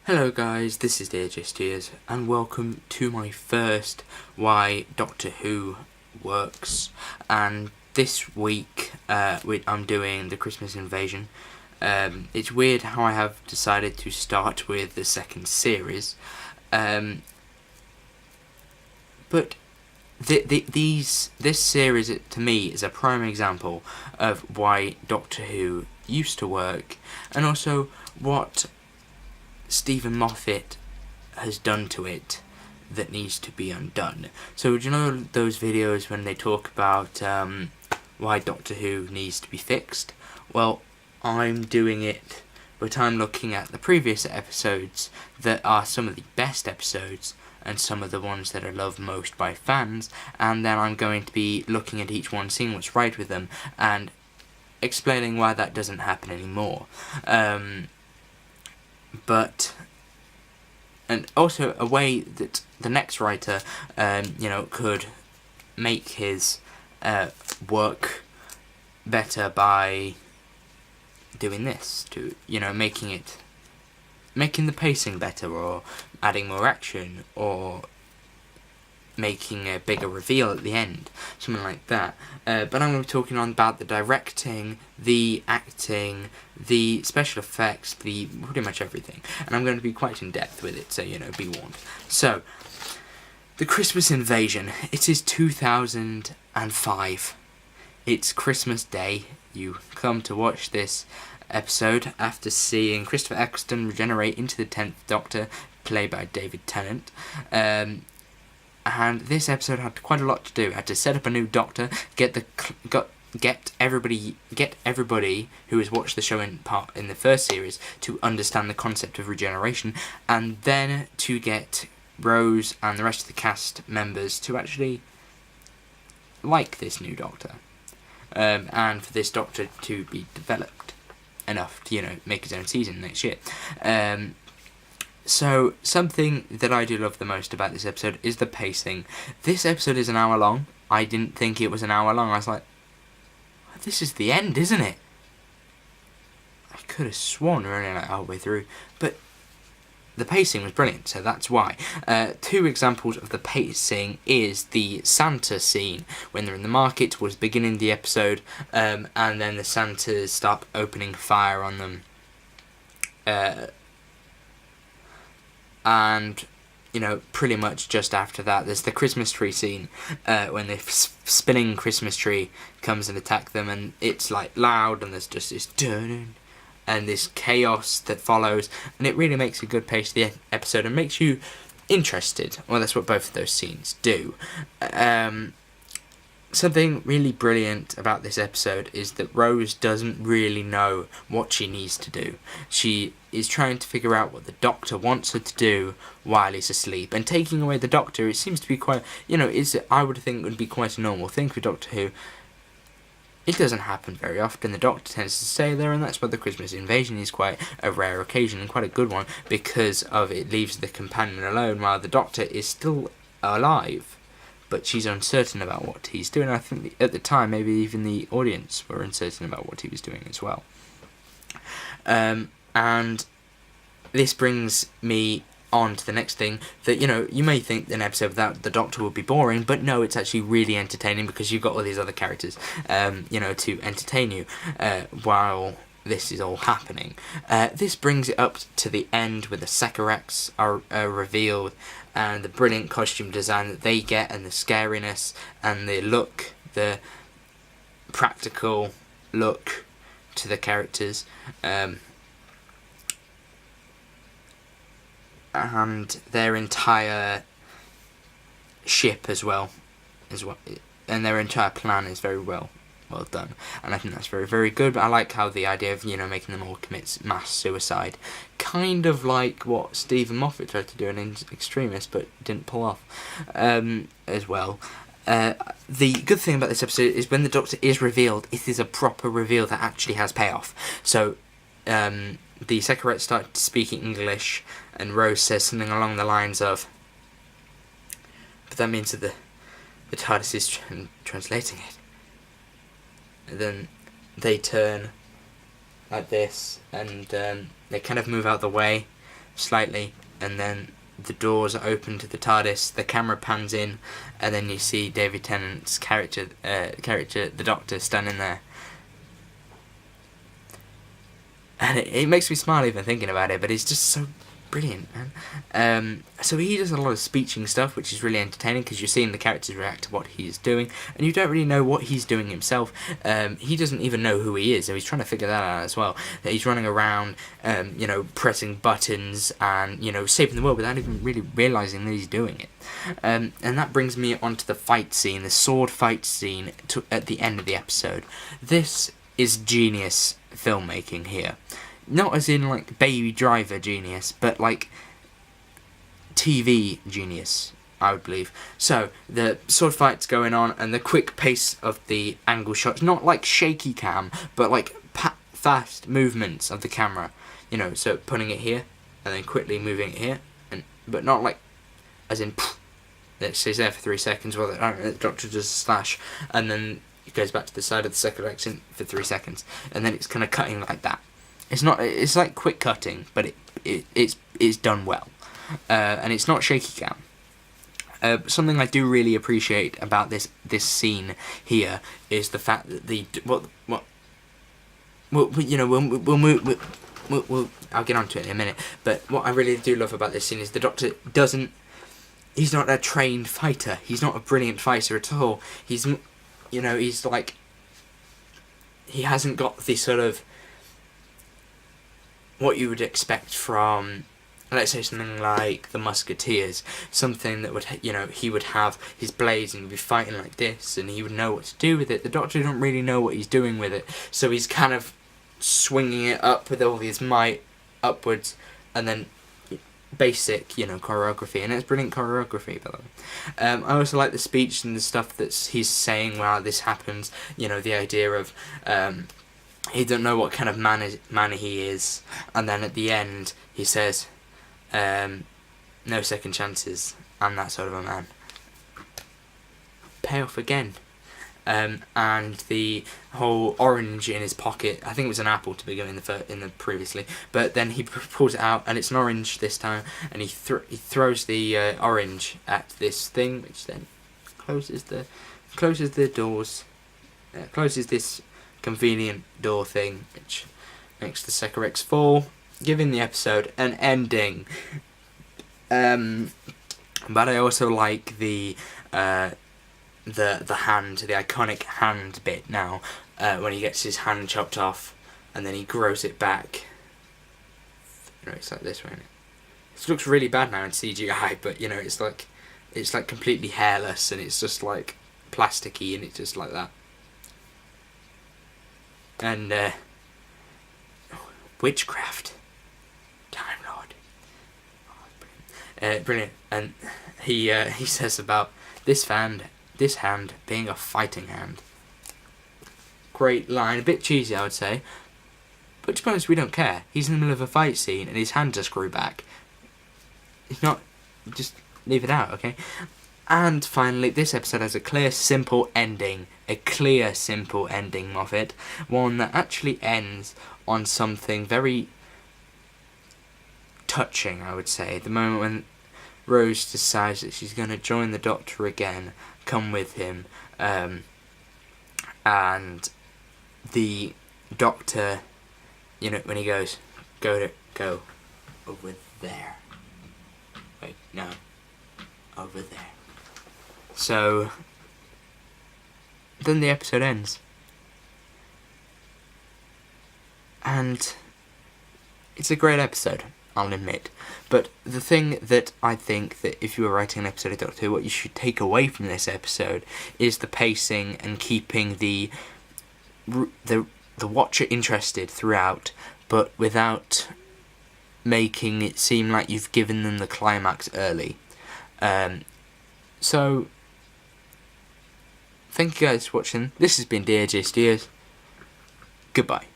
Hello guys, this is DJSteers and welcome to my first Why Doctor Who Works. And this week I'm doing the Christmas Invasion. It's weird how I have decided to start with the second series, but this series to me is a prime example of why Doctor Who used to work, and also what Steven Moffat has done to it that needs to be undone. So do you know those videos when they talk about why Doctor Who needs to be fixed? Well, I'm doing it, but I'm looking at the previous episodes that are some of the best episodes and some of the ones that are loved most by fans, and then I'm going to be looking at each one, seeing what's right with them, and explaining why that doesn't happen anymore. And also a way that the next writer, could make his work better by doing this, to making the pacing better, or adding more action, or making a bigger reveal at the end, something like that. But I'm going to be talking about the directing, the acting, the special effects, pretty much everything. And I'm going to be quite in depth with it, so, be warned. So, the Christmas Invasion. It is 2005. It's Christmas Day. You come to watch this episode after seeing Christopher Eccleston regenerate into the 10th Doctor, played by David Tennant. And this episode had quite a lot to do. Had to set up a new Doctor, get everybody who has watched the show in the first series to understand the concept of regeneration, and then to get Rose and the rest of the cast members to actually like this new Doctor, and for this Doctor to be developed enough to make his own season next year. So, something that I do love the most about this episode is the pacing. This episode is an hour long. I didn't think it was an hour long. I was like, this is the end, isn't it? I could have sworn we were only like halfway through. But the pacing was brilliant, so that's why. Two examples of the pacing is the Santa scene, when they're in the market towards the beginning of the episode, and then the Santas start opening fire on them. And, pretty much just after that, there's the Christmas tree scene, when the spinning Christmas tree comes and attack them, and it's like loud, and there's just this dun and this chaos that follows, and it really makes a good pace to the episode and makes you interested. Well, that's what both of those scenes do. Something really brilliant about this episode is that Rose doesn't really know what she needs to do. She is trying to figure out what the Doctor wants her to do while he's asleep. And taking away the Doctor, it seems to be quite, I would think would be quite a normal thing for Doctor Who. It doesn't happen very often. The Doctor tends to stay there, and that's why the Christmas Invasion is quite a rare occasion and quite a good one, because of it leaves the companion alone while the Doctor is still alive. But she's uncertain about what he's doing. I think at the time, maybe even the audience were uncertain about what he was doing as well. And this brings me on to the next thing, that, you may think an episode without the Doctor would be boring, but no, it's actually really entertaining, because you've got all these other characters, to entertain you while this is all happening. This brings it up to the end, where the Sekiraks are revealed, and the brilliant costume design that they get, and the scariness, and the look, the practical look to the characters, and their entire ship as well, and their entire plan is very well done, and I think that's very, very good. But I like how the idea of making them all commit mass suicide, kind of like what Steven Moffat tried to do in Extremis, but didn't pull off, as well. The good thing about this episode is when the Doctor is revealed, it is a proper reveal that actually has payoff. So the Sekiraks start speaking English, and Rose says something along the lines of, but that means that the TARDIS is translating it. And then they turn like this, and they kind of move out the way, slightly, and then the doors are open to the TARDIS. The camera pans in, and then you see David Tennant's character, the Doctor, standing there. And it makes me smile even thinking about it, but it's just so brilliant, man. So he does a lot of speeching stuff, which is really entertaining because you're seeing the characters react to what he's doing, and you don't really know what he's doing himself. He doesn't even know who he is, so he's trying to figure that out as well. That he's running around, pressing buttons and, saving the world without even really realising that he's doing it. And that brings me onto the fight scene, the sword fight scene at the end of the episode. This is genius filmmaking here. Not as in, like, Baby Driver genius, but, like, TV genius, I would believe. So, the sword fight's going on, and the quick pace of the angle shots, not like shaky cam, but, like, fast movements of the camera. So putting it here, and then quickly moving it here, but not, like, as in, it stays there for 3 seconds while the Doctor does a slash, and then it goes back to the side of the second accent for 3 seconds, and then it's kind of cutting like that. It's like quick cutting, but it's done well, and it's not shaky cam. Something I do really appreciate about this scene here is the fact that I'll get onto it in a minute. But what I really do love about this scene is the Doctor he's not a trained fighter. He's not a brilliant fighter at all. He's like, he hasn't got the sort of what you would expect from, let's say, something like the Musketeers. Something that would, he would have his blades and he'd be fighting like this and he would know what to do with it. The Doctor doesn't really know what he's doing with it. So he's kind of swinging it up with all his might upwards, and then basic, choreography, and it's brilliant choreography, by the way. I also like the speech and the stuff that he's saying while this happens. The idea of he don't know what kind of man he is, and then at the end he says, "No second chances. I'm that sort of a man." Payoff again. And the whole orange in his pocket, I think it was an apple to begin in the previously, but then he pulls it out and it's an orange this time, and he throws the orange at this thing, which then closes the doors, closes this convenient door thing, which makes the Secorex fall, giving the episode an ending. But I also like the hand, the iconic hand bit now, when he gets his hand chopped off and then he grows it back. It's like this, right? It looks really bad now in CGI, but it's like completely hairless and it's just like plasticky and it's just like that. And witchcraft, Time Lord, brilliant. And he says about this hand being a fighting hand. Great line, a bit cheesy, I would say, but to be honest, we don't care. He's in the middle of a fight scene and his hand just grew back. It's not, just leave it out, okay? And finally, this episode has a clear, simple ending. Moffat. One that actually ends on something very touching, I would say. The moment when Rose decides that she's going to join the Doctor again, come with him, and the Doctor, when he goes, go over there. Wait, no, over there. So then the episode ends, and it's a great episode, I'll admit. But the thing that I think that if you were writing an episode of Doctor Who, what you should take away from this episode is the pacing and keeping the watcher interested throughout, but without making it seem like you've given them the climax early. So thank you guys for watching. This has been DAJ Steers. Goodbye.